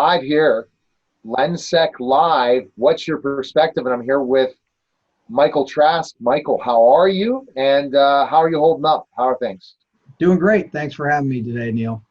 live here, LENSEC Live. What's your perspective? And I'm here with Michael Trask. Michael, how are you? And how are you holding up? How are things? Doing great. Thanks for having me today, Neil.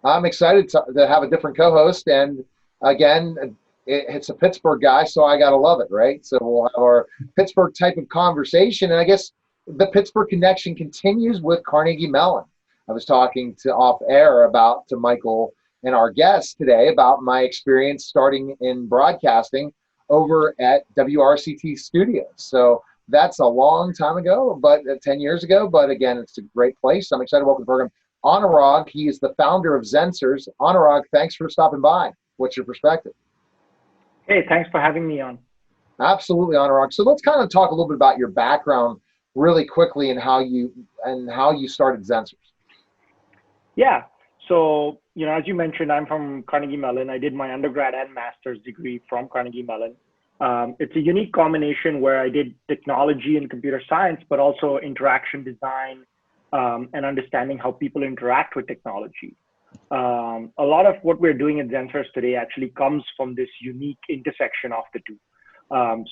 I'm excited to have a different co-host. And again, it's a Pittsburgh guy, so I got to love it, right? So we'll have our Pittsburgh type of conversation. And I guess the Pittsburgh connection continues with Carnegie Mellon. I was talking to off air to Michael and our guest today about my experience starting in broadcasting over at WRCT Studios. So that's a long time ago, but 10 years ago. But again, it's a great place. I'm excited to welcome to the program Anuraag. He is the founder of Zensors. Anuraag, thanks for stopping by. What's your perspective? Hey, thanks for having me on. Absolutely, Anuraag. So let's kind of talk a little bit about your background really quickly and how you started Zensors. Yeah. So, as you mentioned, I'm from Carnegie Mellon. I did my undergrad and master's degree from Carnegie Mellon. It's a unique combination where I did technology and computer science, but also interaction design and understanding how people interact with technology. A lot of what we're doing at Zensors today actually comes from this unique intersection of the two.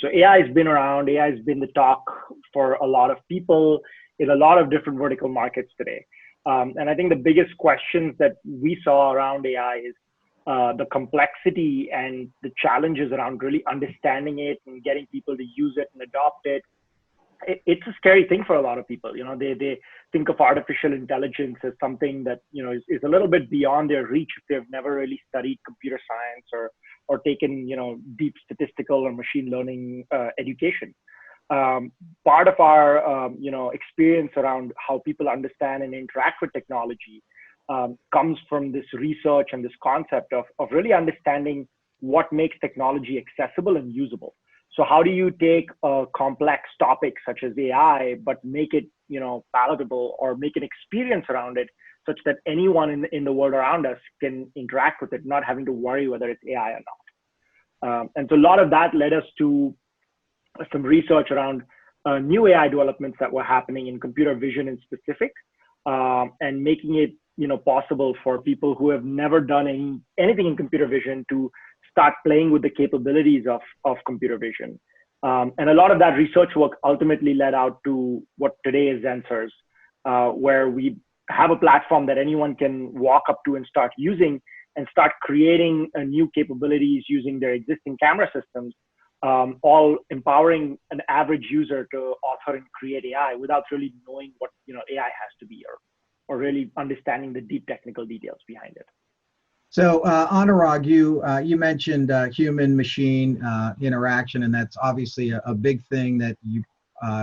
So AI has been around. AI has been the talk for a lot of people in a lot of different vertical markets today. And I think the biggest questions that we saw around AI is the complexity and the challenges around really understanding it and getting people to use it and adopt it. It's a scary thing for a lot of people. They think of artificial intelligence as something that, is a little bit beyond their reach if they've never really studied computer science or taken, deep statistical or machine learning education. Part of our, experience around how people understand and interact with technology comes from this research and this concept of really understanding what makes technology accessible and usable. So how do you take a complex topic such as AI, but make it, palatable or make an experience around it such that anyone in the world around us can interact with it, not having to worry whether it's AI or not. And so a lot of that led us to some research around new AI developments that were happening in computer vision in specific, and making it possible for people who have never done anything in computer vision to start playing with the capabilities of computer vision. And a lot of that research work ultimately led out to what today is Zensors, where we have a platform that anyone can walk up to and start using and start creating new capabilities using their existing camera systems, all empowering an average user to author and create AI without really knowing what AI has to be or really understanding the deep technical details behind it. So Anuraag, you mentioned human-machine interaction, and that's obviously a big thing that you,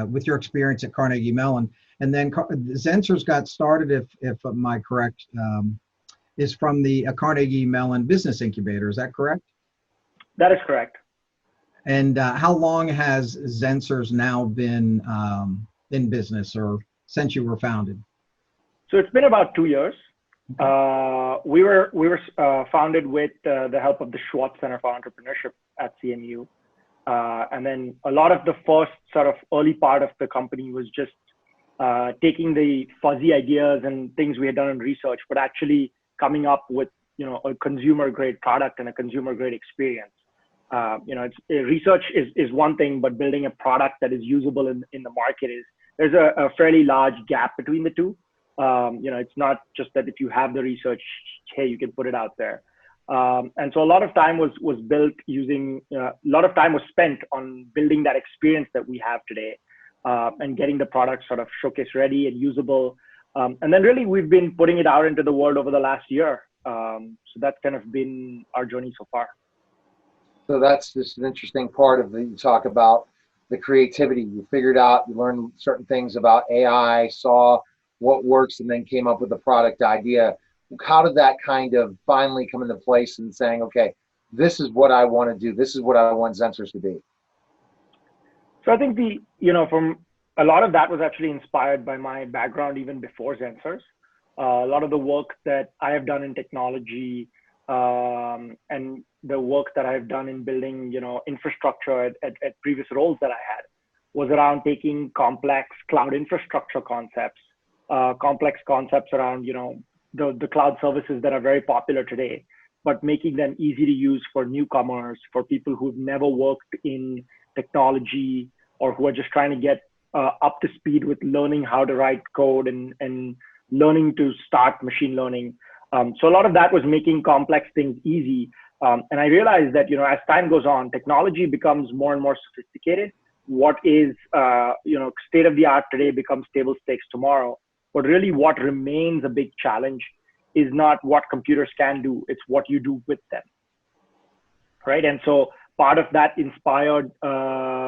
with your experience at Carnegie Mellon, and then Zensors got started, if I'm correct, is from the Carnegie Mellon Business Incubator. Is that correct? That is correct. And how long has Zensors now been in business, or since you were founded? So it's been about 2 years. We were founded with the help of the Schwartz Center for Entrepreneurship at CMU. And then a lot of the first sort of early part of the company was just taking the fuzzy ideas and things we had done in research, but actually coming up with, a consumer grade product and a consumer grade experience. Research is one thing, but building a product that is usable in the market there's a fairly large gap between the two. It's not just that if you have the research, hey, you can put it out there. And so a lot of time was spent on building that experience that we have today, and getting the product sort of showcase ready and usable. And then really we've been putting it out into the world over the last year. So that's kind of been our journey so far. So that's just an interesting part of you talk about the creativity. You figured out, you learned certain things about AI, saw what works, and then came up with a product idea. How did that kind of finally come into place and saying, okay, this is what I want to do. This is what I want Zensors to be. So I think from a lot of that was actually inspired by my background even before Zensors. A lot of the work that I have done in technology, and the work that I've done in building, infrastructure at previous roles that I had was around taking complex cloud infrastructure concepts, complex concepts around, the cloud services that are very popular today, but making them easy to use for newcomers, for people who've never worked in technology or who are just trying to get up to speed with learning how to write code and learning to start machine learning. So a lot of that was making complex things easy. And I realized that, as time goes on, technology becomes more and more sophisticated. What is, state of the art today becomes table stakes tomorrow. But really what remains a big challenge is not what computers can do, it's what you do with them, right? And so part of that inspired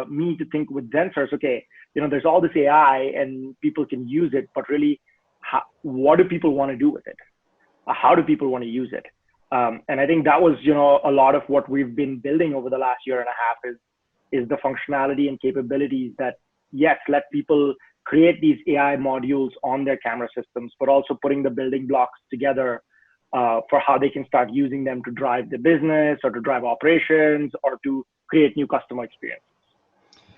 me to think with Zensors, okay, there's all this AI and people can use it, but really, what do people want to do with it? How do people want to use it? And I think that was, a lot of what we've been building over the last year and a half is the functionality and capabilities that, yes, let people create these AI modules on their camera systems, but also putting the building blocks together for how they can start using them to drive the business or to drive operations or to create new customer experiences.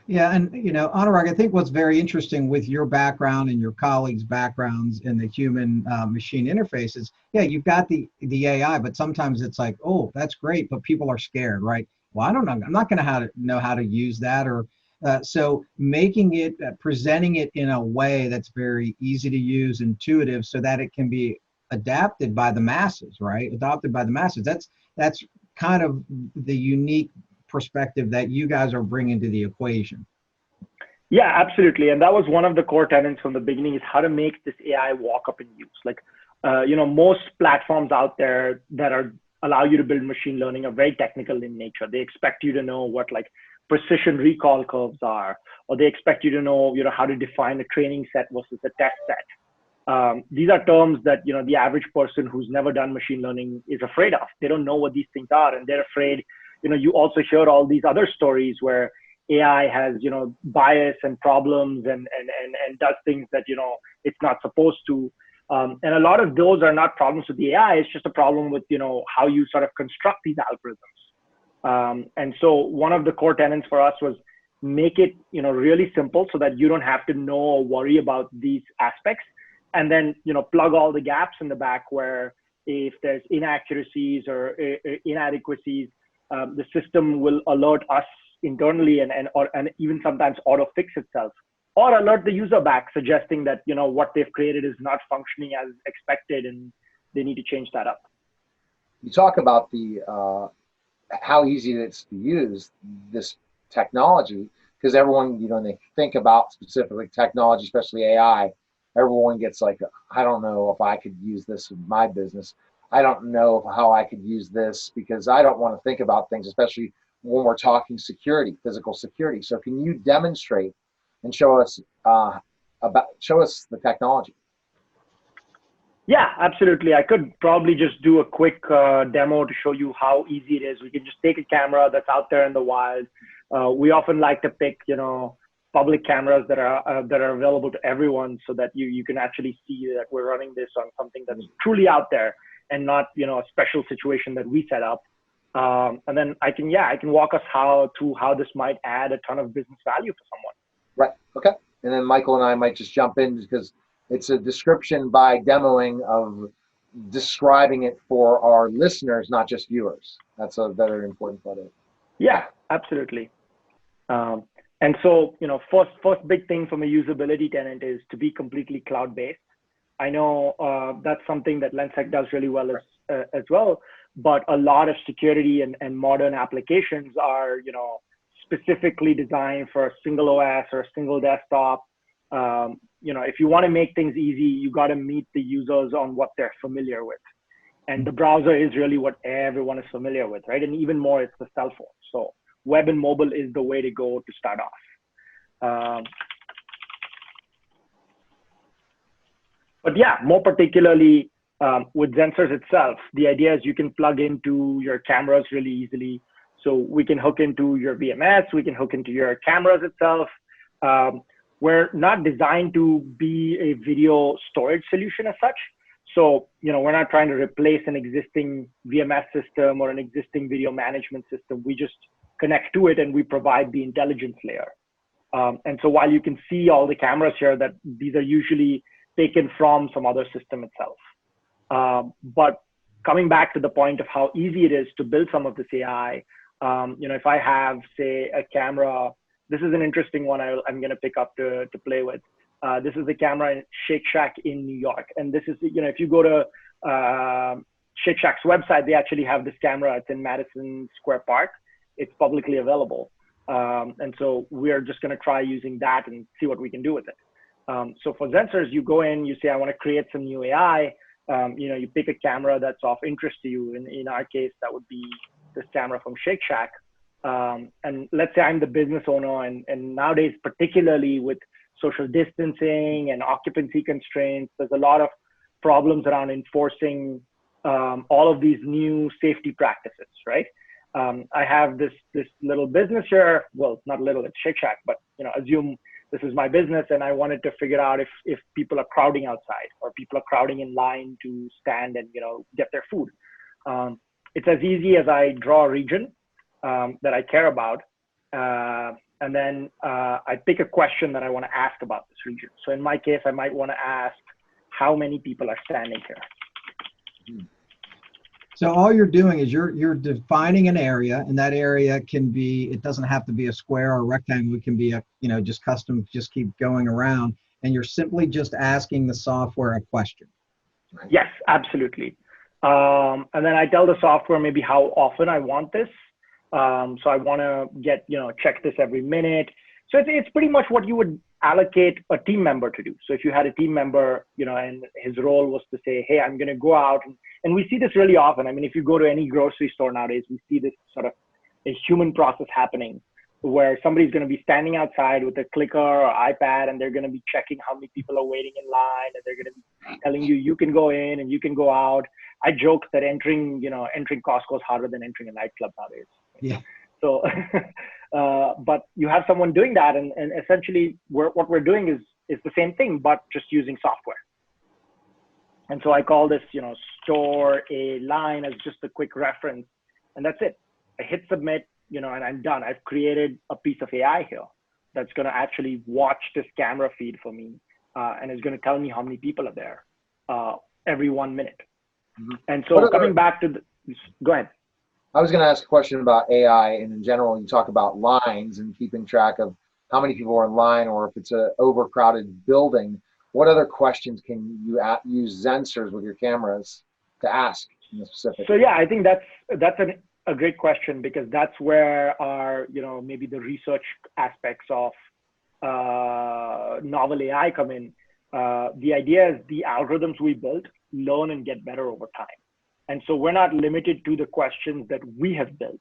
Yeah, and Anuraag, I think what's very interesting with your background and your colleagues' backgrounds in the human machine interfaces, yeah, you've got the AI, but sometimes it's like, oh, that's great, but people are scared, right? Well, I don't know, I'm not going to know how to use that, or so making it, presenting it in a way that's very easy to use, intuitive, so that it can be adapted by the masses, right? Adopted by the masses. That's kind of the unique perspective that you guys are bringing to the equation. Yeah, absolutely. And that was one of the core tenets from the beginning, is how to make this AI walk up in use. Like, most platforms out there that allow you to build machine learning are very technical in nature. They expect you to know what like precision recall curves are, or they expect you to know, how to define a training set versus a test set. These are terms that, the average person who's never done machine learning is afraid of. They don't know what these things are, and they're afraid. You also hear all these other stories where AI has, bias and problems and does things that, it's not supposed to. And a lot of those are not problems with the AI. It's just a problem with, how you sort of construct these algorithms. And so one of the core tenets for us was make it, really simple so that you don't have to know or worry about these aspects. And then, plug all the gaps in the back where if there's inaccuracies or inadequacies, the system will alert us internally and even sometimes auto fix itself, or alert the user back, suggesting that what they've created is not functioning as expected and they need to change that up. You talk about the how easy it is to use this technology, because everyone, when they think about specifically technology, especially AI, everyone gets like, I don't know if I could use this in my business. I don't know how I could use this because I don't want to think about things, especially when we're talking security, physical security. So can you demonstrate and show us the technology? Yeah, absolutely. I could probably just do a quick demo to show you how easy it is. We can just take a camera that's out there in the wild. We often like to pick, public cameras that are available to everyone, so that you can actually see that we're running this on something that's truly out there and not, a special situation that we set up. And then I can walk us through how this might add a ton of business value for someone. Right. Okay. And then Michael and I might just jump in because it's a description by demoing of describing it for our listeners, not just viewers. That's a very important part of it. Yeah, absolutely. And so, first big thing from a usability tenant is to be completely cloud-based. I know that's something that LENSEC does really well as well, but a lot of security and modern applications are, specifically designed for a single OS or a single desktop. If you want to make things easy, you got to meet the users on what they're familiar with. And the browser is really what everyone is familiar with, right? And even more, it's the cell phone. So web and mobile is the way to go to start off. But yeah, more particularly with Zensors itself, the idea is you can plug into your cameras really easily. So we can hook into your VMS, we can hook into your cameras itself. We're not designed to be a video storage solution as such. So, we're not trying to replace an existing VMS system or an existing video management system. We just connect to it and we provide the intelligence layer. And so while you can see all the cameras here, that these are usually taken from some other system itself. But coming back to the point of how easy it is to build some of this AI, if I have, say, a camera, this is an interesting one I'm going to pick up to play with. This is the camera in Shake Shack in New York. And this is, if you go to Shake Shack's website, they actually have this camera. It's in Madison Square Park. It's publicly available. And so we're just going to try using that and see what we can do with it. So for Zensors, you go in, you say, I want to create some new AI. You pick a camera that's of interest to you. In our case, that would be this camera from Shake Shack. And let's say I'm the business owner, and nowadays, particularly with social distancing and occupancy constraints, there's a lot of problems around enforcing all of these new safety practices, right? I have this little business here. Well, not little, it's Shake Shack, but assume this is my business, and I wanted to figure out if people are crowding outside or people are crowding in line to stand and get their food. It's as easy as I draw a region that I care about, and then I pick a question that I want to ask about this region. So in my case, I might want to ask how many people are standing here. So all you're doing is you're defining an area, and that area can be, it doesn't have to be a square or a rectangle. It can be a, just custom, just keep going around, and you're simply just asking the software a question. Yes, absolutely. And then I tell the software maybe how often I want this. So I want to get, check this every minute. So it's pretty much what you would allocate a team member to do. So if you had a team member, and his role was to say, hey, I'm going to go out. And we see this really often. I mean, if you go to any grocery store nowadays, we see this sort of a human process happening where somebody's going to be standing outside with a clicker or iPad, and they're going to be checking how many people are waiting in line, and they're going to be telling you, you can go in and you can go out. I joke that entering Costco is harder than entering a nightclub nowadays. Yeah. So, but you have someone doing that, and essentially what we're doing is the same thing, but just using software. And so I call this, store a line as just a quick reference, and that's it. I hit submit, and I'm done. I've created a piece of AI here that's going to actually watch this camera feed for me, and is going to tell me how many people are there every 1 minute. Mm-hmm. And so coming back to go ahead. I was going to ask a question about AI, and in general, you talk about lines and keeping track of how many people are in line, or if it's an overcrowded building. What other questions can you use Zensors with your cameras to ask in the specific? So yeah, I think that's a great question, because that's where our, maybe the research aspects of novel AI come in. The idea is the algorithms we build learn and get better over time. And so we're not limited to the questions that we have built.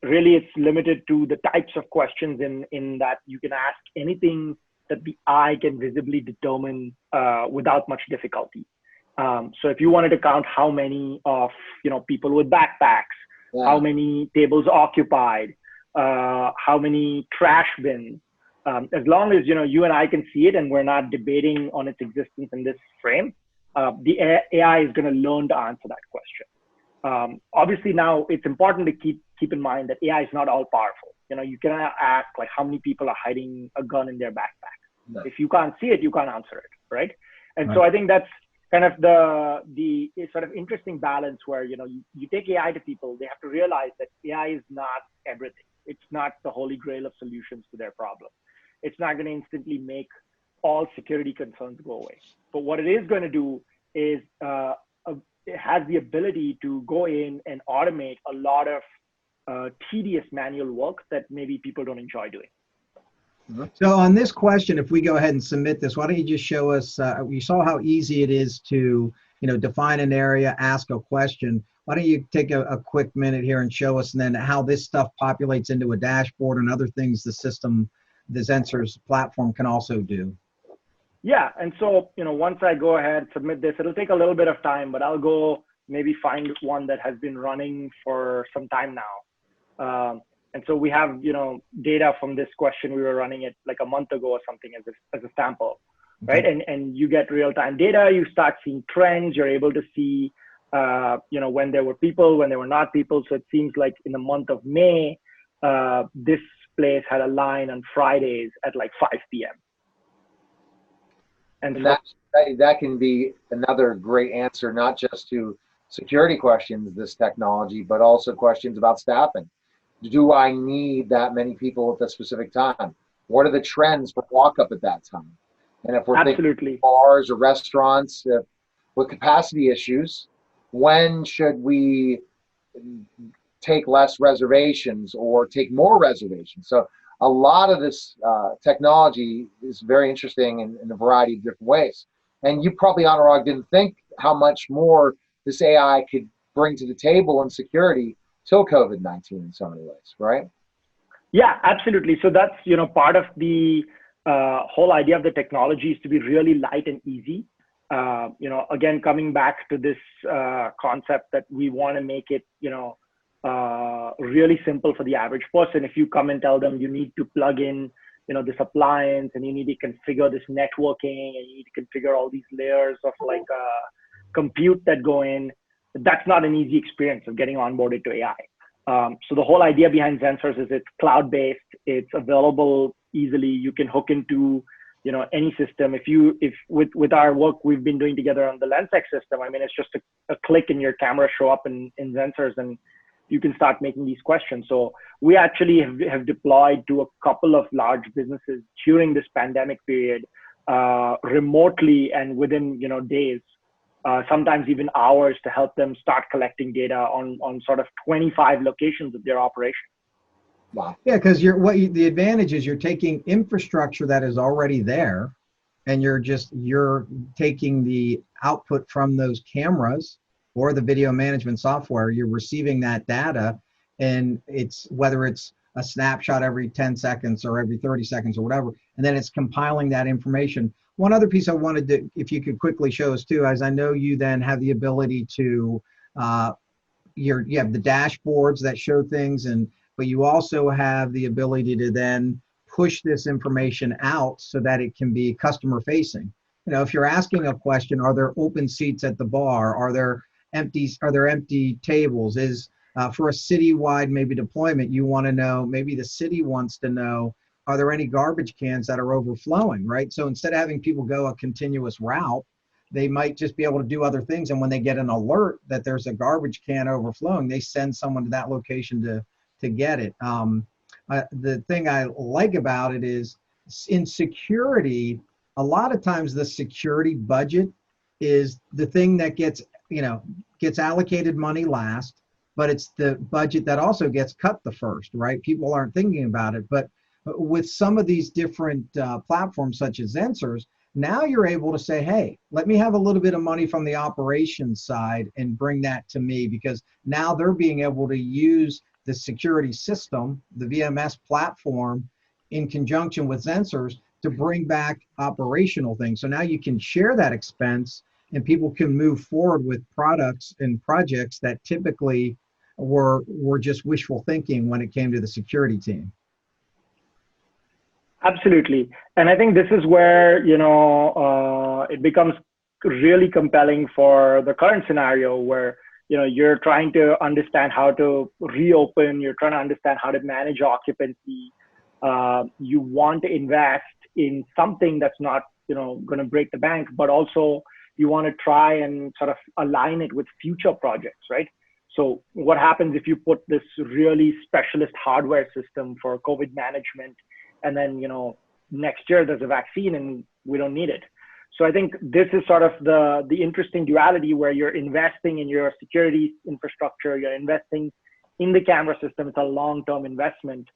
Really, it's limited to the types of questions in that you can ask anything that the eye can visibly determine without much difficulty. So if you wanted to count how many of people with backpacks, how many tables occupied, how many trash bins, as long as you and I can see it and we're not debating on its existence in this frame, the AI is going to learn to answer that question. Obviously, now it's important to keep in mind that AI is not all powerful. You cannot ask like how many people are hiding a gun in their backpack. No. If you can't see it, you can't answer it, right? And so I think that's kind of the sort of interesting balance where you take AI to people. They have to realize that AI is not everything. It's not the holy grail of solutions to their problem. It's not going to instantly make all security concerns go away. But what it is going to do is it has the ability to go in and automate a lot of tedious manual work that maybe people don't enjoy doing. So on this question, if we go ahead and submit this, why don't you just show us, you saw how easy it is to, define an area, ask a question. Why don't you take a quick minute here and show us and then how this stuff populates into a dashboard and other things the system, the Zensors platform can also do. Yeah, and so, once I go ahead, submit this, it'll take a little bit of time, but I'll go maybe find one that has been running for some time now. And so we have, data from this question. We were running it like a month ago or something as a sample, right? And you get real-time data. You start seeing trends. You're able to see, when there were people, when there were not people. So it seems like in the month of May, this place had a line on Fridays at like 5 p.m. And so, that can be another great answer, not just to security questions, this technology, but also questions about staffing. Do I need that many people at that specific time? What are the trends for walk up at that time? And if we're thinking Absolutely. bars or restaurants with capacity issues, when should we take less reservations or take more reservations? So a lot of this technology is very interesting in a variety of different ways. And you probably, Anurag, didn't think how much more this AI could bring to the table in security till COVID-19 in so many ways, right? Yeah, absolutely. So that's, part of the whole idea of the technology is to be really light and easy. Again, coming back to this concept that we want to make it, really simple for the average person. If you come and tell them you need to plug in, this appliance, and you need to configure this networking, and you need to configure all these layers of like compute that go in, that's not an easy experience of getting onboarded to AI. So the whole idea behind Zensors is it's cloud-based, it's available easily. You can hook into, any system. If with our work we've been doing together on the LENSEC system, I mean, it's just a click and your camera show up in Zensors, and you can start making these questions. So we actually have deployed to a couple of large businesses during this pandemic period, remotely and within, days. Sometimes even hours, to help them start collecting data on sort of 25 locations of their operation. Wow. Yeah, because the advantage is you're taking infrastructure that is already there, and you're taking the output from those cameras or the video management software. You're receiving that data, and it's whether it's a snapshot every 10 seconds or every 30 seconds or whatever, and then it's compiling that information. One other piece I wanted to, if you could quickly show us too, as I know you then have the ability to, you have the dashboards that show things, but you also have the ability to then push this information out so that it can be customer facing. If you're asking a question, are there open seats at the bar? Are there empty tables? For a citywide maybe deployment, you want to know, maybe the city wants to know, are there any garbage cans that are overflowing, right? So instead of having people go a continuous route, they might just be able to do other things. And when they get an alert that there's a garbage can overflowing, they send someone to that location to get it. The thing I like about it is in security, a lot of times the security budget is the thing that gets allocated money last, but it's the budget that also gets cut the first, right? People aren't thinking about it, but with some of these different platforms such as Zensors, now you're able to say, hey, let me have a little bit of money from the operations side and bring that to me, because now they're being able to use the security system, the VMS platform, in conjunction with Zensors to bring back operational things. So now you can share that expense, and people can move forward with products and projects that typically were just wishful thinking when it came to the security team. Absolutely. And I think this is where, it becomes really compelling for the current scenario where, you're trying to understand how to reopen, you're trying to understand how to manage occupancy. You want to invest in something that's not, going to break the bank, but also you want to try and sort of align it with future projects, right? So what happens if you put this really specialist hardware system for COVID management, and then, next year there's a vaccine and we don't need it? So I think this is sort of the interesting duality where you're investing in your security infrastructure, you're investing in the camera system. It's a long-term investment.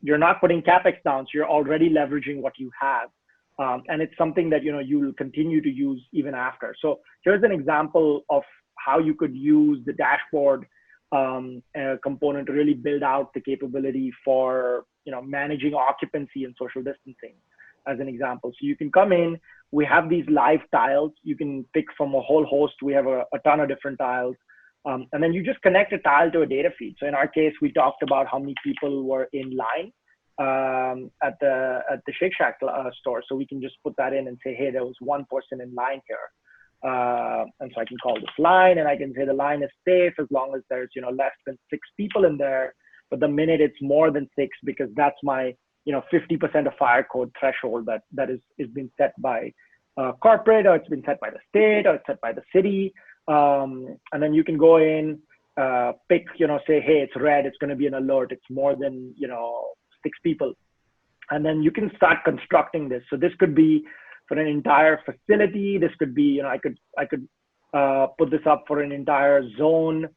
You're not putting CapEx down, so you're already leveraging what you have. And it's something that, you'll continue to use even after. So here's an example of how you could use the dashboard component to really build out the capability for, managing occupancy and social distancing, as an example. So you can come in, we have these live tiles. You can pick from a whole host. We have a ton of different tiles. And then you just connect a tile to a data feed. So in our case, we talked about how many people were in line at the Shake Shack store. So we can just put that in and say, hey, there was one person in line here. And so I can call this line, and I can say the line is safe as long as there's, less than 6 people in there. But the minute it's more than 6, because that's my, 50% of fire code threshold that is being set by corporate, or it's been set by the state, or it's set by the city. And then you can go in, pick, say, hey, it's red, it's going to be an alert, it's more than, 6 people. And then you can start constructing this. So this could be for an entire facility. This could be, I could put this up for an entire zone.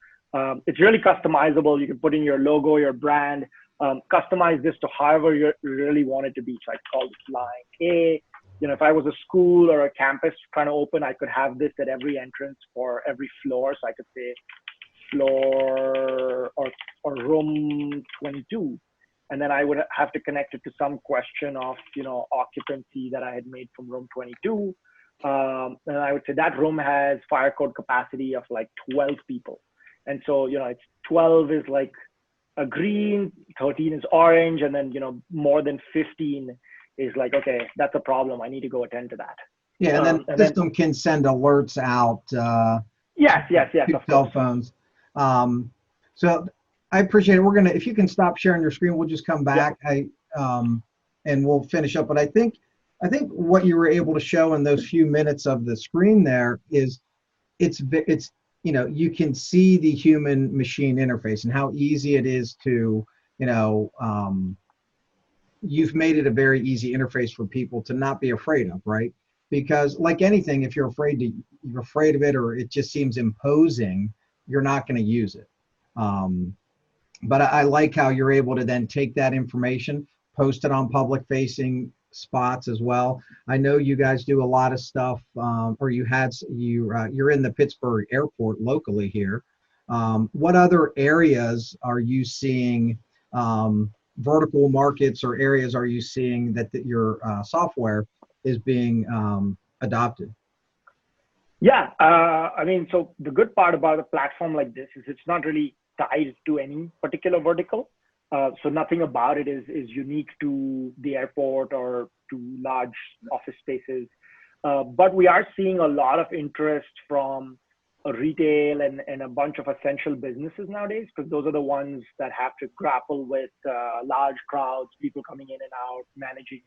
It's really customizable. You can put in your logo, your brand, customize this to however you really want it to be. So I call this line A. If I was a school or a campus trying to open, I could have this at every entrance for every floor. So I could say floor or room 22. And then I would have to connect it to some question of, occupancy that I had made from room 22. And I would say that room has fire code capacity of like 12 people. And so, it's 12 is like a green, 13 is orange, and then, more than 15 is like, okay, that's a problem. I need to go attend to that. Yeah, and then the system can send alerts out. Yes, to cell phones. So I appreciate it. If you can stop sharing your screen, we'll just come back. And we'll finish up. But I think what you were able to show in those few minutes of the screen there is it's you can see the human machine interface and how easy it is to, you've made it a very easy interface for people to not be afraid of, right? Because like anything, if you're afraid of it or it just seems imposing, you're not going to use it. But I like how you're able to then take that information, post it on public facing spots as well. I know you guys do a lot of stuff, or you're in the Pittsburgh airport locally here. What other areas are you seeing, vertical markets or areas are you seeing that your software is being adopted? Yeah, so the good part about a platform like this is it's not really tied to any particular vertical. So nothing about it is unique to the airport or to large office spaces. But we are seeing a lot of interest from retail and a bunch of essential businesses nowadays, because those are the ones that have to grapple with large crowds, people coming in and out, managing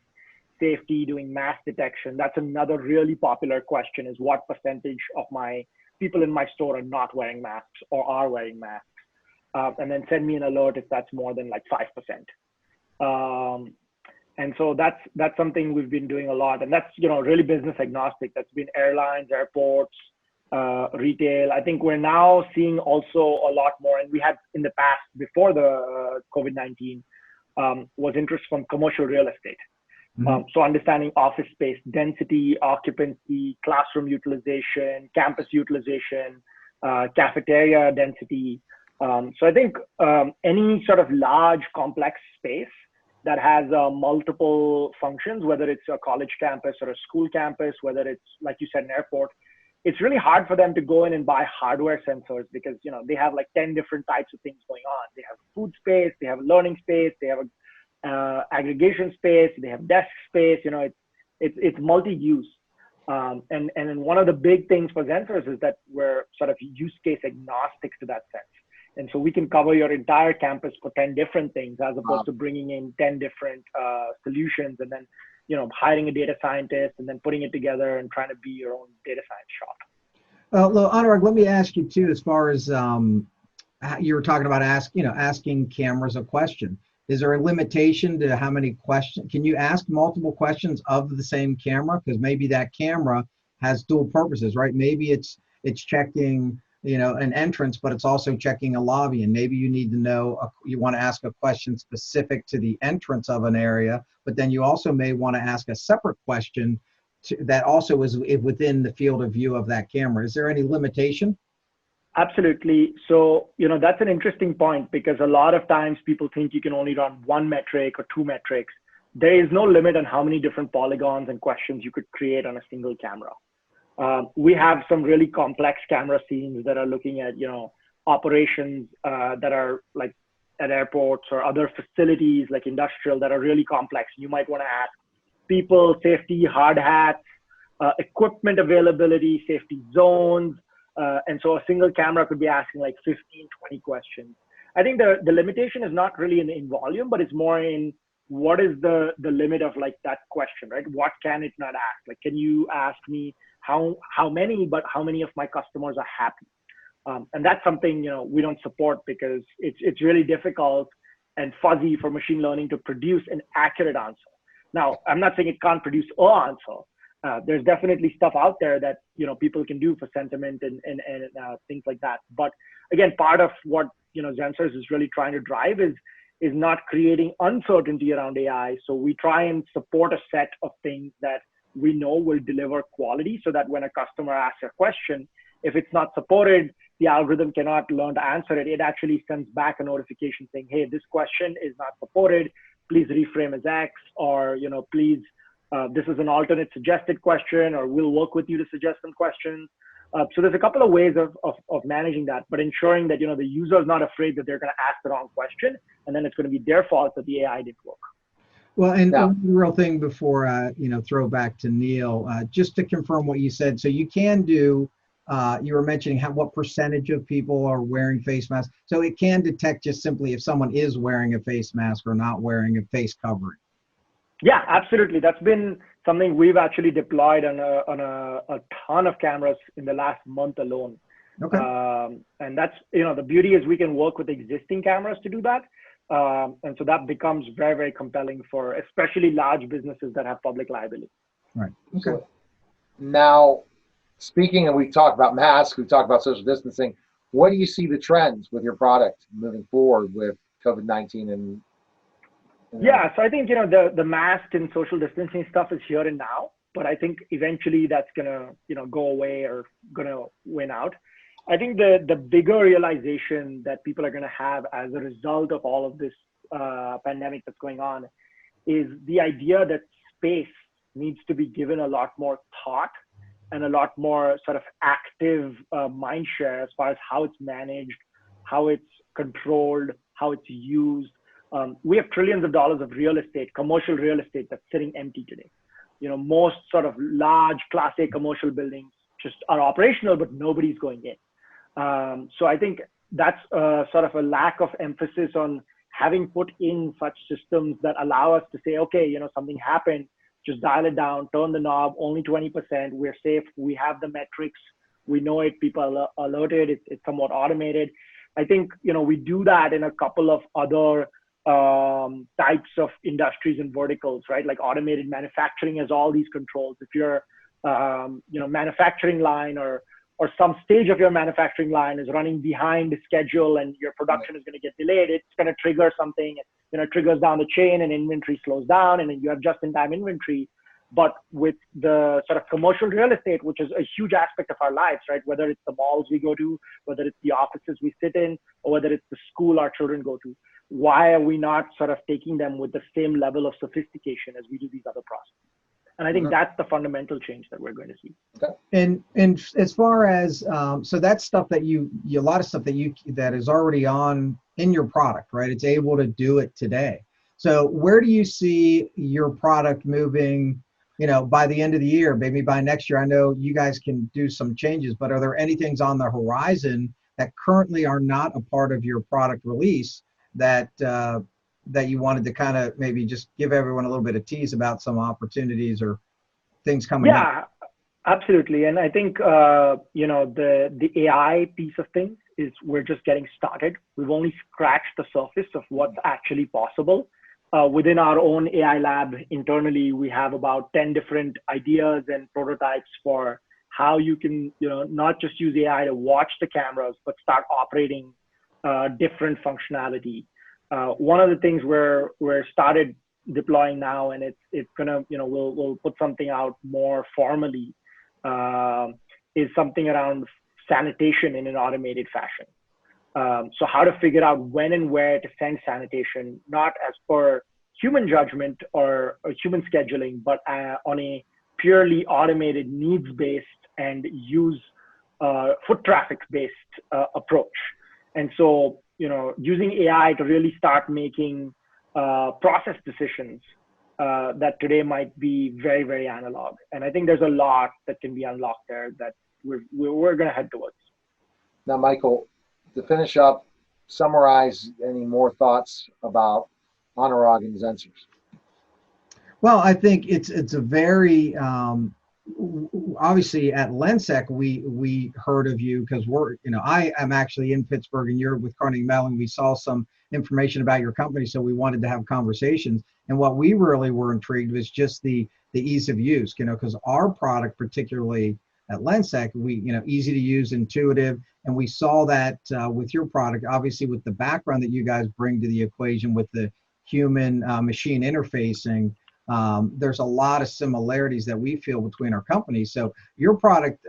safety, doing mass detection. That's another really popular question, is what percentage of my people in my store are not wearing masks or are wearing masks? And then send me an alert if that's more than like 5%. And so that's something we've been doing a lot. And that's, really business agnostic. That's been airlines, airports, retail. I think we're now seeing also a lot more, and we had in the past, before the COVID-19, was interest from commercial real estate. So understanding office space density, occupancy, classroom utilization, campus utilization, cafeteria density. So I think any sort of large complex space that has multiple functions, whether it's a college campus or a school campus, whether it's, like you said, an airport, it's really hard for them to go in and buy hardware sensors because, they have like 10 different types of things going on. They have food space, they have learning space, they have aggregation space, they have desk space, it's multi-use. And then one of the big things for Zensors is that we're sort of use case agnostic to that sense. And so we can cover your entire campus for 10 different things, as opposed to bringing in 10 different solutions and then, hiring a data scientist and then putting it together and trying to be your own data science shop. Well, Anuraag, let me ask you too, as far as you were talking about asking cameras a question. Is there a limitation to how many questions? Can you ask multiple questions of the same camera? Because maybe that camera has dual purposes, right? Maybe it's checking, an entrance, but it's also checking a lobby. And maybe you need to know, you want to ask a question specific to the entrance of an area, but then you also may want to ask a separate question that also is within the field of view of that camera. Is there any limitation? Absolutely. So, that's an interesting point, because a lot of times people think you can only run one metric or two metrics. There is no limit on how many different polygons and questions you could create on a single camera. We have some really complex camera scenes that are looking at, operations that are like at airports or other facilities like industrial that are really complex. You might want to ask people, safety, hard hats, equipment availability, safety zones. And so a single camera could be asking like 15, 20 questions. I think the limitation is not really in volume, but it's more in what is the limit of like that question, right? What can it not ask? Like, can you ask me how many, but how many of my customers are happy. And that's something, we don't support because it's really difficult and fuzzy for machine learning to produce an accurate answer. Now, I'm not saying it can't produce an answer. There's definitely stuff out there that, people can do for sentiment and things like that. But again, part of what, Zensors is really trying to drive is not creating uncertainty around AI. So we try and support a set of things that we know will deliver quality so that when a customer asks a question, if it's not supported, the algorithm cannot learn to answer it. It actually sends back a notification saying, hey, this question is not supported. Please reframe as X, or, please, this is an alternate suggested question, or we'll work with you to suggest some questions. So there's a couple of ways of managing that, but ensuring that, the user is not afraid that they're going to ask the wrong question, and then it's going to be their fault that the AI didn't work. Well, and one real thing before, throw back to Neil, just to confirm what you said. So you can do, you were mentioning what percentage of people are wearing face masks. So it can detect just simply if someone is wearing a face mask or not wearing a face covering. Yeah, absolutely. That's been something we've actually deployed on a ton of cameras in the last month alone. Okay. And that's, the beauty is we can work with existing cameras to do that. And so that becomes very, very compelling for especially large businesses that have public liability. Right. Okay. So now, speaking, and we've talked about masks, we've talked about social distancing. What do you see the trends with your product moving forward with COVID-19 and? Yeah, so I think, the mask and social distancing stuff is here and now, but I think eventually that's gonna, go away or gonna win out. I think the bigger realization that people are gonna have as a result of all of this pandemic that's going on is the idea that space needs to be given a lot more thought and a lot more sort of active mind share as far as how it's managed, how it's controlled, how it's used. We have trillions of dollars of real estate, commercial real estate that's sitting empty today. Most sort of large Class A commercial buildings just are operational, but nobody's going in. So I think that's sort of a lack of emphasis on having put in such systems that allow us to say, okay, something happened, just dial it down, turn the knob, only 20%, we're safe, we have the metrics, we know it, people are alerted, it's somewhat automated. I think, we do that in a couple of other types of industries and verticals, right? Like automated manufacturing has all these controls. If you're, manufacturing line or some stage of your manufacturing line is running behind the schedule and your production is going to get delayed, it's going to trigger something, triggers down the chain and inventory slows down and then you have just-in-time inventory. But with the sort of commercial real estate, which is a huge aspect of our lives, right? Whether it's the malls we go to, whether it's the offices we sit in, or whether it's the school our children go to, why are we not sort of taking them with the same level of sophistication as we do these other processes? And I think that's the fundamental change that we're going to see. And as far as so that's stuff that a lot of stuff that is already on in your product, right? It's able to do it today. So where do you see your product moving? By the end of the year, maybe by next year? I know you guys can do some changes, but are there any things on the horizon that currently are not a part of your product release that you wanted to kind of maybe just give everyone a little bit of tease about some opportunities or things coming up? Yeah, absolutely. And I think, the AI piece of things is we're just getting started. We've only scratched the surface of what's actually possible. Within our own AI lab internally, we have about 10 different ideas and prototypes for how you can, not just use AI to watch the cameras, but start operating different functionality. One of the things we're started deploying now, and it's gonna, we'll put something out more formally, is something around sanitation in an automated fashion. So how to figure out when and where to send sanitation, not as per human judgment or human scheduling, but on a purely automated needs-based and use foot traffic-based approach. And so, using AI to really start making process decisions that today might be very, very analog. And I think there's a lot that can be unlocked there that we're going to head towards. Now, Michael, to finish up, summarize any more thoughts about Anuraag and Zensors. Well, I think it's a very obviously at LENSEC, we heard of you because I am actually in Pittsburgh and you're with Carnegie Mellon. We saw some information about your company, so we wanted to have conversations. And what we really were intrigued was just the ease of use, because our product, particularly at LENSEC, easy to use, intuitive, and we saw that with your product, obviously with the background that you guys bring to the equation with the human machine interfacing. There's a lot of similarities that we feel between our companies. So your product,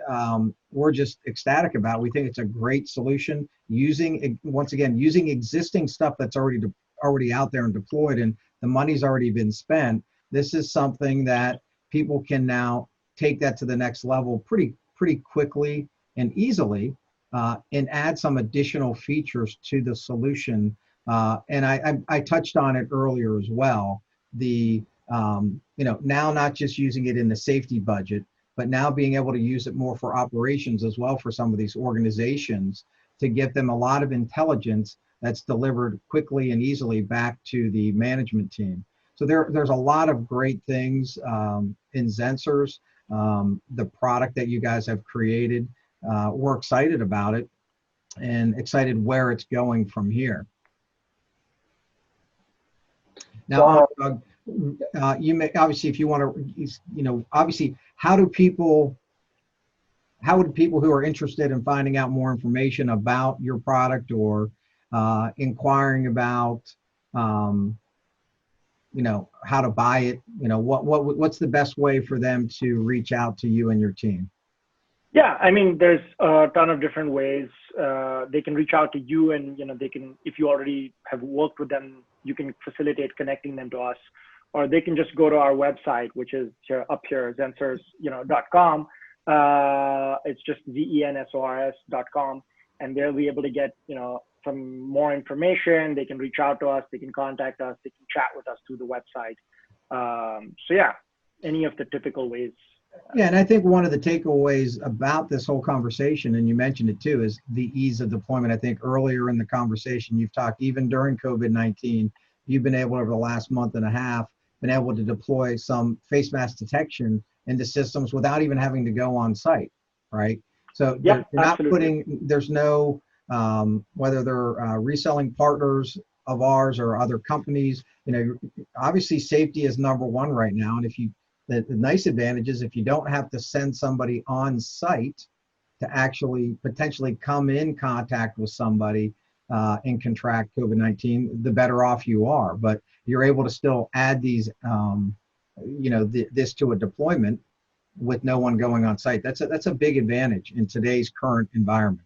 we're just ecstatic about. We think it's a great solution using existing stuff that's already out there and deployed, and the money's already been spent. This is something that people can now take that to the next level pretty quickly and easily, and add some additional features to the solution. And I touched on it earlier as well. Now not just using it in the safety budget, but now being able to use it more for operations as well for some of these organizations to get them a lot of intelligence that's delivered quickly and easily back to the management team. So there's a lot of great things in Zensors, the product that you guys have created. We're excited about it and excited where it's going from here. Now, you may obviously, if you want to, obviously, how would people who are interested in finding out more information about your product or inquiring about, how to buy it, what's the best way for them to reach out to you and your team? Yeah, I mean, there's a ton of different ways. They can reach out to you, and they can, if you already have worked with them, you can facilitate connecting them to us, or they can just go to our website, which is up here, Zensors.com. It's just Zensors.com, and they'll be able to get some more information. They can reach out to us. They can contact us. They can chat with us through the website. So yeah, any of the typical ways. Yeah, and I think one of the takeaways about this whole conversation, and you mentioned it too, is the ease of deployment. I think earlier in the conversation, you've talked even during COVID-19, you've been able over the last month and a half, been able to deploy some face mask detection into systems without even having to go on site, right? So yeah, you're not there's no, whether they're reselling partners of ours or other companies, obviously safety is number one right now. And the nice advantage is if you don't have to send somebody on site to actually potentially come in contact with somebody and contract COVID-19, the better off you are. But you're able to still add these, this to a deployment with no one going on site. That's a big advantage in today's current environment.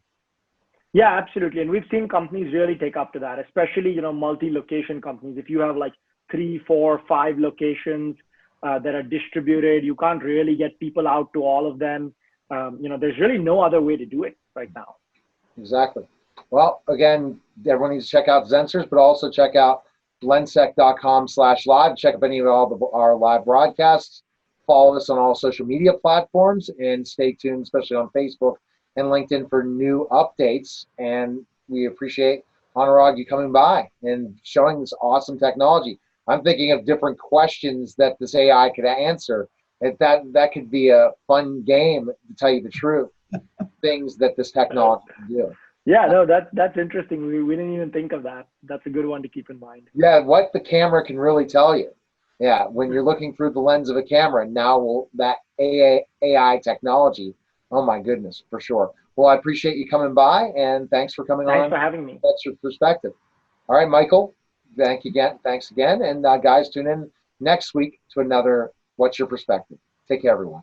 Yeah, absolutely. And we've seen companies really take up to that, especially, multi-location companies. If you have like 3, 4, 5 locations that are distributed, you can't really get people out to all of them. There's really no other way to do it right now. Exactly. Well, again, everyone needs to check out Zensors, but also check out lensec.com/live. Check up any of our live broadcasts. Follow us on all social media platforms, and stay tuned, especially on Facebook and LinkedIn, for new updates. And we appreciate, Anuraag, you coming by and showing this awesome technology. I'm thinking of different questions that this AI could answer. And that could be a fun game, to tell you the truth, things that this technology can do. Yeah, no, that's interesting. We didn't even think of that. That's a good one to keep in mind. Yeah, what the camera can really tell you. Yeah, when you're looking through the lens of a camera, now that AI technology, oh my goodness, for sure. Well, I appreciate you coming by, and thanks for coming on. Thanks for having me. That's your perspective. All right, Michael, thanks again. And guys, tune in next week to another What's Your Perspective. Take care, everyone.